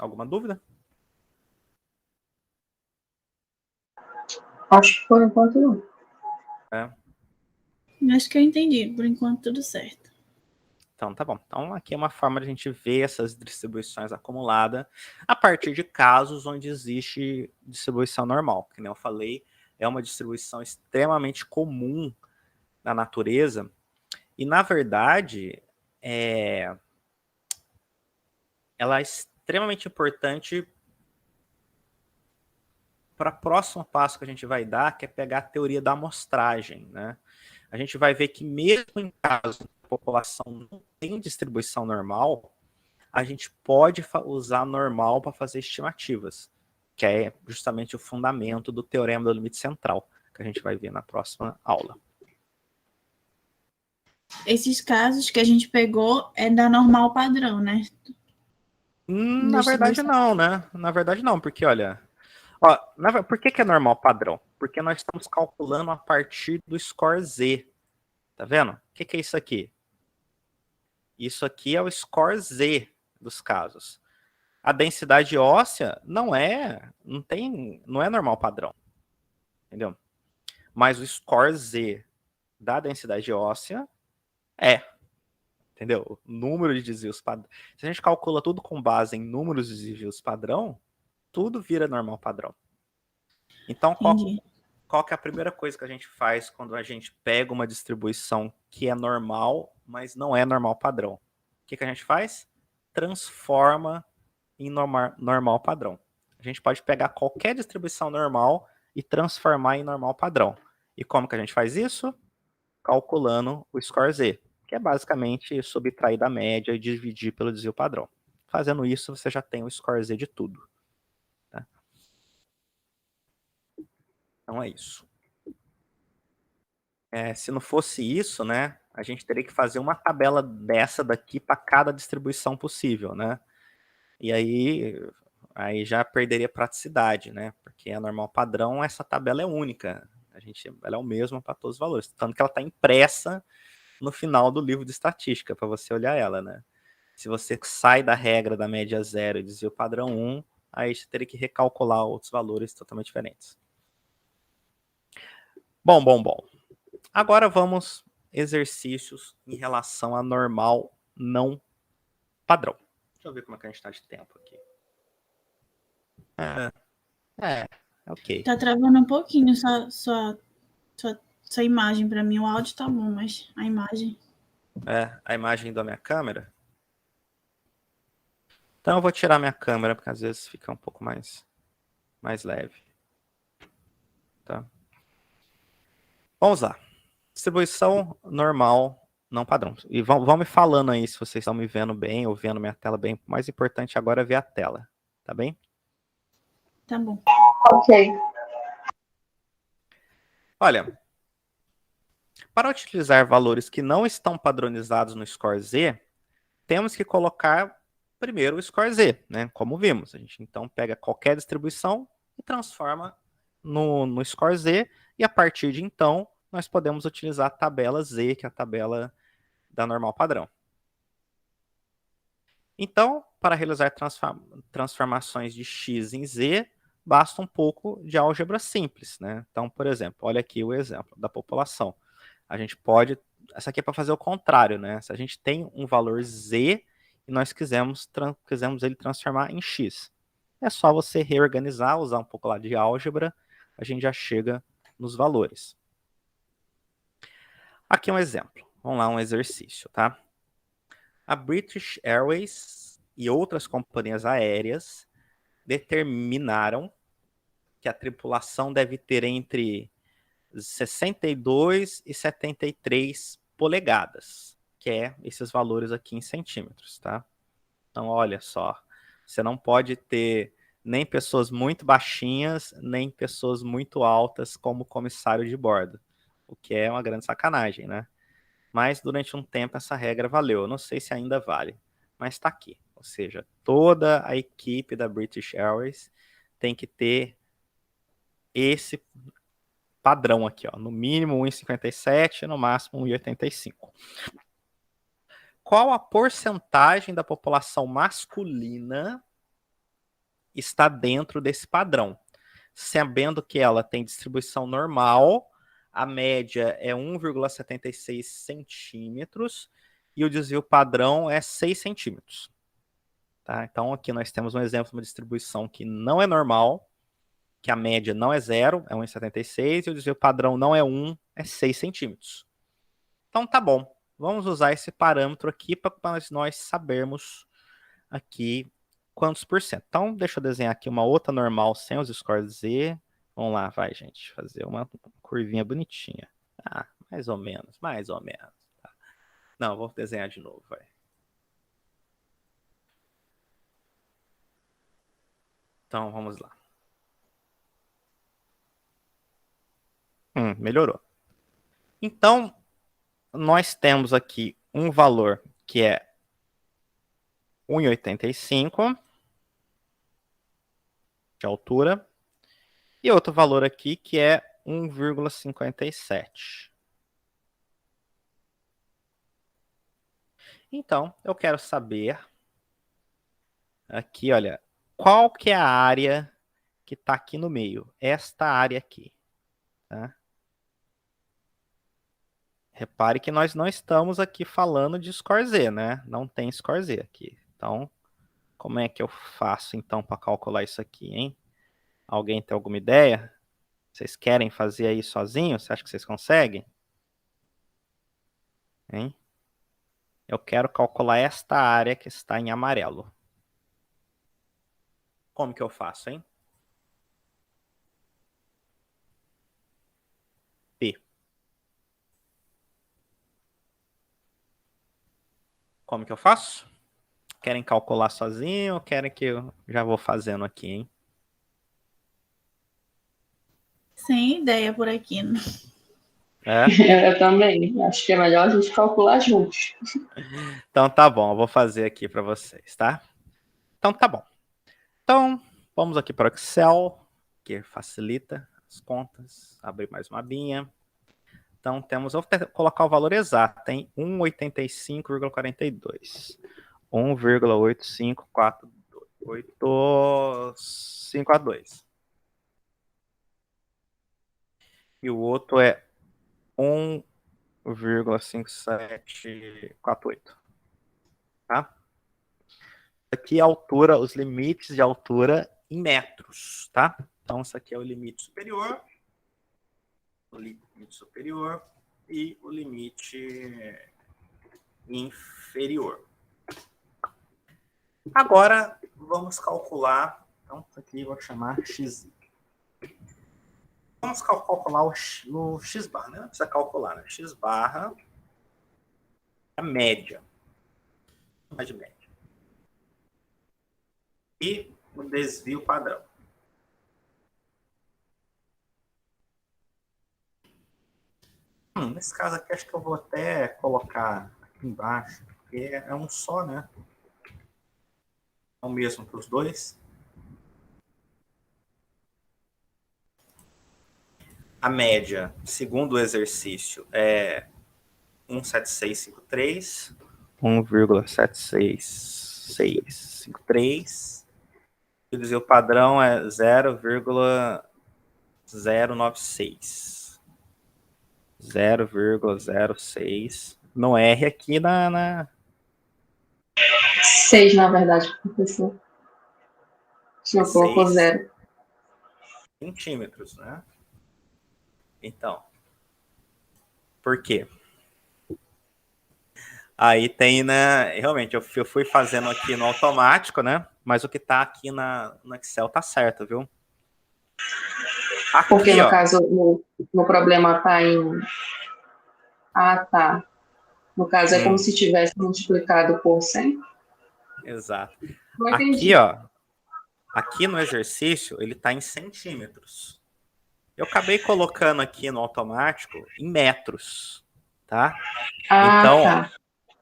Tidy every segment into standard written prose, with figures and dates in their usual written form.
Alguma dúvida? Acho que por enquanto não. Acho que eu entendi. Por enquanto, tudo certo. Então, tá bom. Então, aqui é uma forma de a gente ver essas distribuições acumuladas a partir de casos onde existe distribuição normal. Que nem eu falei, é uma distribuição extremamente comum na natureza. E, na verdade, ela é extremamente importante para o próximo passo que a gente vai dar, que é pegar a teoria da amostragem, né? A gente vai ver que mesmo em casos que a população não tem distribuição normal, a gente pode usar normal para fazer estimativas, que é justamente o fundamento do teorema do limite central, que a gente vai ver na próxima aula. Esses casos que a gente pegou é da normal padrão, né? Na verdade não, né? Na verdade não, porque olha... por que é normal padrão? Porque nós estamos calculando a partir do score Z. Tá vendo? O que é isso aqui? Isso aqui é o score Z dos casos. A densidade óssea não é normal padrão. Entendeu? Mas o score Z da densidade óssea é. Entendeu? O número de desvios padrão. Se a gente calcula tudo com base em números de desvios padrão, tudo vira normal padrão. Então, qual que é a primeira coisa que a gente faz quando a gente pega uma distribuição que é normal, mas não é normal padrão? O que a gente faz? Transforma em normal padrão. A gente pode pegar qualquer distribuição normal e transformar em normal padrão. E como que a gente faz isso? Calculando o score Z, que é basicamente subtrair da média e dividir pelo desvio padrão. Fazendo isso, você já tem o score Z de tudo. Tá? Então é isso. Se não fosse isso, né, a gente teria que fazer uma tabela dessa daqui para cada distribuição possível, né? E aí já perderia praticidade, né? Porque a normal padrão, essa tabela é única. Ela é o mesmo para todos os valores. Tanto que ela está impressa no final do livro de estatística, para você olhar ela, né? Se você sai da regra da média 0 e desvio padrão 1, aí você teria que recalcular outros valores totalmente diferentes. Bom. Agora vamos exercícios em relação a normal não padrão. Deixa eu ver como é que a gente está de tempo aqui. Ok. Tá travando um pouquinho sua imagem para mim. O áudio tá bom, mas a imagem... A imagem da minha câmera? Então eu vou tirar minha câmera, porque às vezes fica um pouco mais leve. Tá? Vamos lá. Distribuição normal não padrão. E vão me falando aí se vocês estão me vendo bem ou vendo minha tela bem. O mais importante agora é ver a tela. Tá bem? Tá bom. Ok. Olha, para utilizar valores que não estão padronizados no score Z, temos que colocar primeiro o score Z, né? Como vimos. A gente então pega qualquer distribuição e transforma no score Z, e a partir de então nós podemos utilizar a tabela Z, que é a tabela da normal padrão. Então, para realizar transformações de x em z, basta um pouco de álgebra simples, né? Então, por exemplo, olha aqui o exemplo da população. A gente pode... Essa aqui é para fazer o contrário, né? Se a gente tem um valor z e nós quisermos ele transformar em x, é só você reorganizar, usar um pouco lá de álgebra, a gente já chega nos valores. Aqui é um exemplo. Vamos lá, um exercício, tá? A British Airways e outras companhias aéreas determinaram que a tripulação deve ter entre 62 e 73 polegadas, que é esses valores aqui em centímetros, tá? Então, olha só, você não pode ter nem pessoas muito baixinhas, nem pessoas muito altas como comissário de bordo, o que é uma grande sacanagem, né? Mas durante um tempo essa regra valeu. Eu não sei se ainda vale, mas está aqui. Ou seja, toda a equipe da British Airways tem que ter esse padrão aqui, ó, no mínimo 1,57, no máximo 1,85. Qual a porcentagem da população masculina está dentro desse padrão, sabendo que ela tem distribuição normal, a média é 1,76 centímetros e o desvio padrão é 6 centímetros. Tá? Então, aqui nós temos um exemplo de uma distribuição que não é normal, que a média não é 0, é 1,76, e o desvio padrão não é 1, é 6 centímetros. Então, tá bom. Vamos usar esse parâmetro aqui para nós sabermos aqui quantos por cento. Então, deixa eu desenhar aqui uma outra normal sem os scores Z. Vamos lá, vai, gente, fazer uma curvinha bonitinha. Ah, mais ou menos, mais ou menos. Tá. Não, vou desenhar de novo, vai. Então, vamos lá. Melhorou. Então, nós temos aqui um valor que é 1,85 de altura e outro valor aqui que é 1,57. Então, eu quero saber aqui, olha, qual que é a área que está aqui no meio? Esta área aqui. Tá? Repare que nós não estamos aqui falando de score Z, né? Não tem score Z aqui. Então, como é que eu faço então para calcular isso aqui, hein? Alguém tem alguma ideia? Vocês querem fazer aí sozinho? Você acha que vocês conseguem? Hein? Eu quero calcular esta área que está em amarelo. Como que eu faço, hein? P. Como que eu faço? Querem calcular sozinho ou querem que eu já vou fazendo aqui, hein? Sem ideia por aqui. É? Eu também. Acho que é melhor a gente calcular juntos. Então tá bom, eu vou fazer aqui para vocês, tá? Então tá bom. Então, vamos aqui para o Excel, que facilita as contas. Abrir mais uma abinha. Então temos, eu vou colocar o valor exato, em 1,85,42. 1,8542852. E o outro é 1,5748. Tá? Aqui a altura, os limites de altura em metros, tá? Então, isso aqui é o limite superior e o limite inferior. Agora, vamos calcular, então, isso aqui eu vou chamar x. Vamos calcular o x barra, né? Não precisa calcular, né? X barra é a média. Mais de média. E o desvio padrão. Nesse caso aqui, acho que eu vou até colocar aqui embaixo, porque é um só, né? É o mesmo para os dois. A média, segundo o exercício, é 1,7653. 1,76653. E o desvio padrão é 0,096. 0,06. Não erre aqui na... 6, na verdade, professor. O senhor colocou 0. centímetros, né? Então, por quê? Aí tem, né? Realmente, eu fui fazendo aqui no automático, né? Mas o que tá aqui no Excel tá certo, viu? Aqui, Porque, no ó, caso, no problema tá em... Ah, tá. No caso, é como se tivesse multiplicado por 100. Exato. Não Aqui, entendi. ó. Aqui no exercício, ele tá em centímetros. Eu acabei colocando aqui no automático em metros, tá? Ah,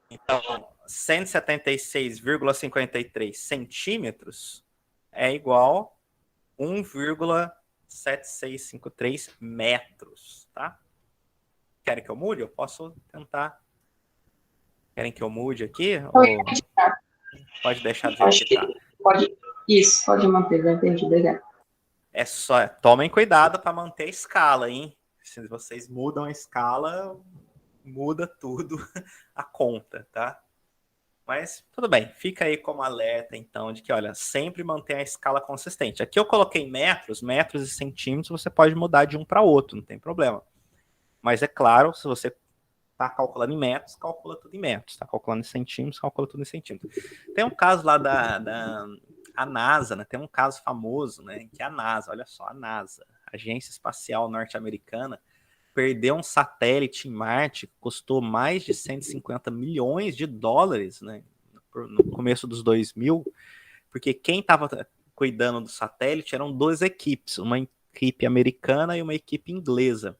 Então, 176,53 centímetros é igual a 1,7653 metros, tá? Querem que eu mude? Eu posso tentar. Querem que eu mude aqui? Ou pode deixar do jeito acho que tá? que pode. Isso, pode manter, já entendi, obrigada. É só, tomem cuidado para manter a escala, hein? Se vocês mudam a escala, muda tudo a conta, tá? Mas tudo bem, fica aí como alerta, então, de que, olha, sempre manter a escala consistente. Aqui eu coloquei metros, metros e centímetros, você pode mudar de um para outro, não tem problema. Mas é claro, se você está calculando em metros, calcula tudo em metros. Está calculando em centímetros, calcula tudo em centímetros. Tem um caso lá a NASA, né? Tem um caso famoso, né? Que a NASA, olha só, a NASA, Agência Espacial Norte-Americana, perdeu um satélite em Marte que custou mais de 150 milhões de dólares, né? No começo dos 2000, porque quem estava cuidando do satélite eram duas equipes, uma equipe americana e uma equipe inglesa.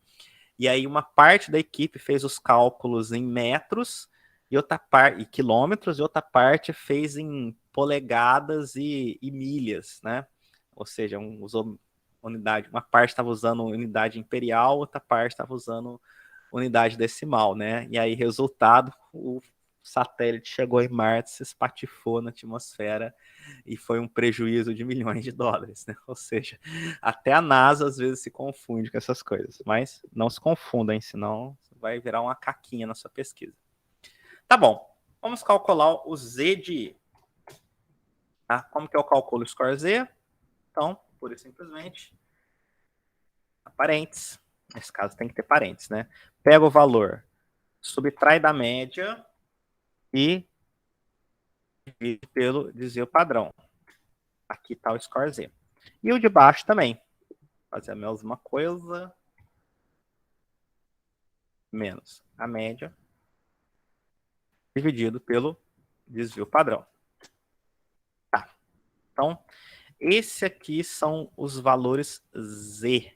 E aí uma parte da equipe fez os cálculos em metros e outra parte em quilômetros, e outra parte fez em polegadas e milhas, né? Ou seja, usou unidade, uma parte estava usando unidade imperial, outra parte estava usando unidade decimal, né? E aí, resultado, o satélite chegou em Marte, se espatifou na atmosfera e foi um prejuízo de milhões de dólares, né? Ou seja, até a NASA às vezes se confunde com essas coisas, mas não se confundam, senão vai virar uma caquinha na sua pesquisa. Tá bom, vamos calcular o Z de I. Tá? Como que eu calculo o score Z? Então, pura e simplesmente, parênteses. Nesse caso tem que ter parênteses, né? Pega o valor, subtrai da média e divide pelo desvio padrão. Aqui está o score Z. E o de baixo também. Fazer a mesma coisa. Menos a média dividido pelo desvio padrão. Tá. Então, esse aqui são os valores Z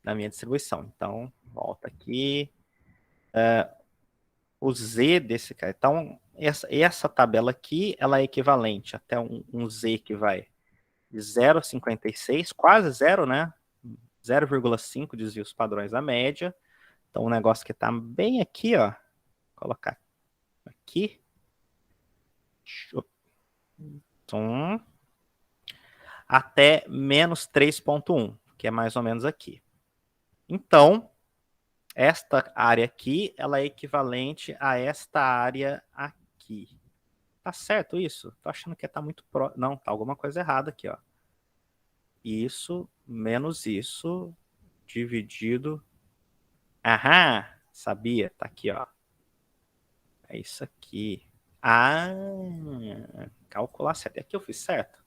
da minha distribuição. Então, volta aqui. O Z desse cara. Então, essa tabela aqui, ela é equivalente até um Z que vai de 0,56, quase zero, né? 0,5 desvios padrões da média. Então, um negócio que está bem aqui, ó. Vou colocar aqui. Até menos 3,1, que é mais ou menos aqui. Então, esta área aqui, ela é equivalente a esta área aqui. Tá certo isso? Tô achando que tá muito próximo. Não, tá alguma coisa errada aqui, ó. Isso menos isso dividido. Aham, sabia, tá aqui, ó. É isso aqui. Ah, calcular certo. Aqui eu fiz certo?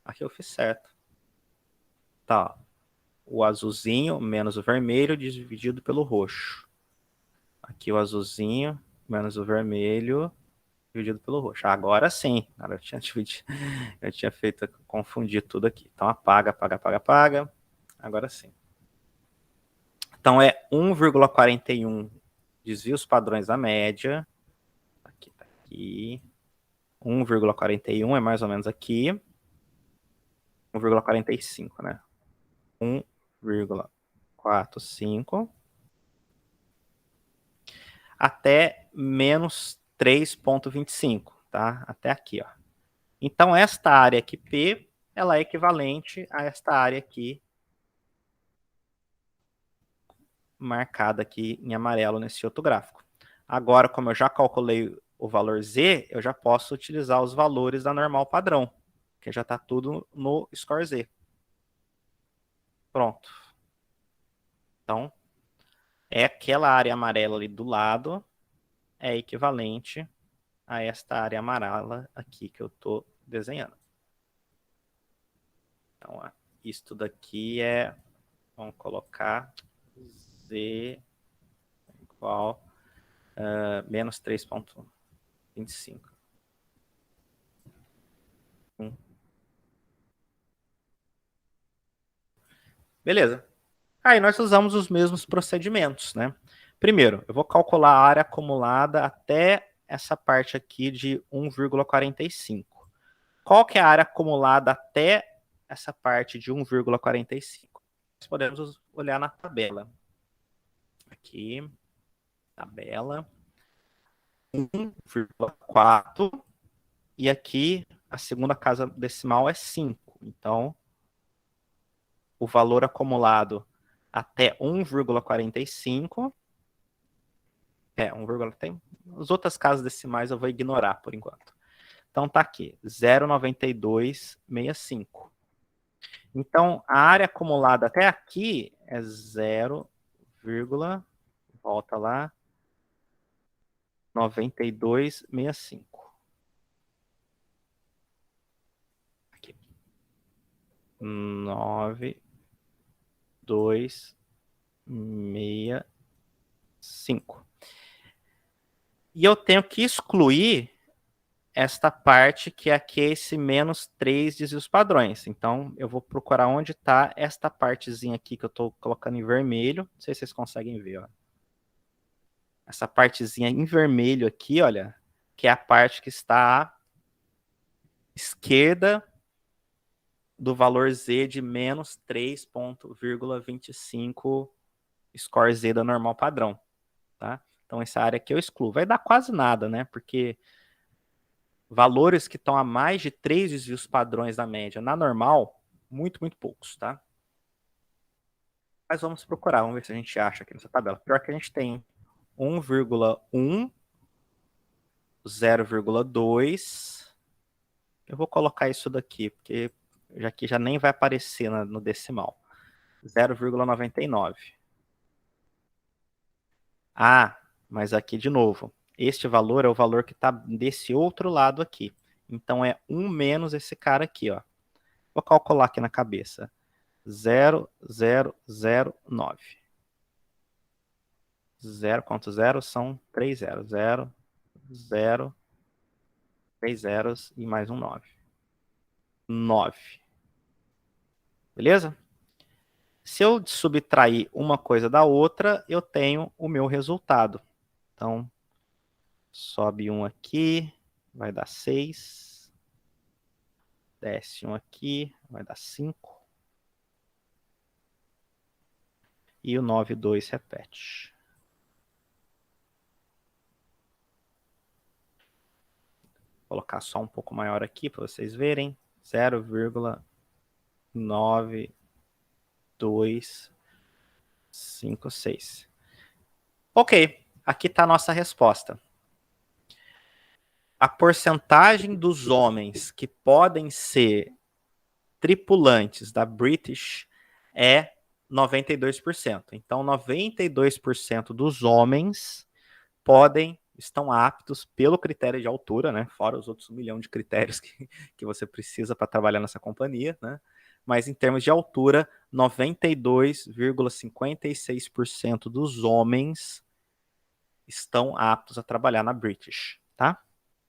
Aqui eu fiz certo. Tá, ó. O azulzinho menos o vermelho dividido pelo roxo. Aqui o azulzinho menos o vermelho dividido pelo roxo. Agora sim. Agora eu tinha feito confundir tudo aqui. Então apaga, apaga, apaga, apaga. Agora sim. Então é 1,41 desvios padrões da média. Aqui tá aqui. 1,41 é mais ou menos aqui. 1,45, né? 1,45 até menos 3,25, tá? Até aqui, ó. Então, esta área aqui, P, ela é equivalente a esta área aqui, marcada aqui em amarelo nesse outro gráfico. Agora, como eu já calculei o valor Z, eu já posso utilizar os valores da normal padrão, que já está tudo no score Z. Pronto. Então, é aquela área amarela ali do lado, é equivalente a esta área amarela aqui que eu estou desenhando. Então, ó, isso daqui é, vamos colocar Z igual menos 3,25. Beleza. Aí nós usamos os mesmos procedimentos, né? Primeiro, eu vou calcular a área acumulada até essa parte aqui de 1,45. Qual que é a área acumulada até essa parte de 1,45? Nós podemos olhar na tabela. Aqui, tabela 1,4 e aqui a segunda casa decimal é 5. Então, o valor acumulado até 1,45. 1, tem as outras casas decimais eu vou ignorar por enquanto. Então tá aqui, 0,9265. Então a área acumulada até aqui é 0, volta lá, 9265. Aqui. 9265. E eu tenho que excluir esta parte que aqui é esse menos 3 desvios padrões. Então, eu vou procurar onde está esta partezinha aqui que eu estou colocando em vermelho. Não sei se vocês conseguem ver. Ó. Essa partezinha em vermelho aqui, olha, que é a parte que está à esquerda do valor Z de menos 3,25 score Z da normal padrão. Tá? Então, essa área aqui eu excluo. Vai dar quase nada, né? Porque valores que estão a mais de 3 desvios padrões da média na normal, muito poucos, tá? Mas vamos procurar, vamos ver se a gente acha aqui nessa tabela. Pior que a gente tem 1,1, 0,2. Eu vou colocar isso daqui, porque aqui já nem vai aparecer no decimal. 0,99. Ah, mas aqui de novo. Este valor é o valor que está desse outro lado aqui. Então, é 1 menos esse cara aqui, ó. Vou calcular aqui na cabeça. 0,009. 0, quanto 0? São 3 zeros. 0, 0, 3 zeros e mais um 9. 9. Beleza? Se eu subtrair uma coisa da outra, eu tenho o meu resultado. Então, sobe um aqui, vai dar 6. Desce um aqui, vai dar 5. E o 9,2 repete. Vou colocar só um pouco maior aqui para vocês verem. 0,9256. Ok, aqui está a nossa resposta. A porcentagem dos homens que podem ser tripulantes da British é 92%. Então, 92% dos homens estão aptos pelo critério de altura, né? Fora os outros 1 milhão de critérios que você precisa para trabalhar nessa companhia, né? Mas em termos de altura, 92,56% dos homens estão aptos a trabalhar na British, tá?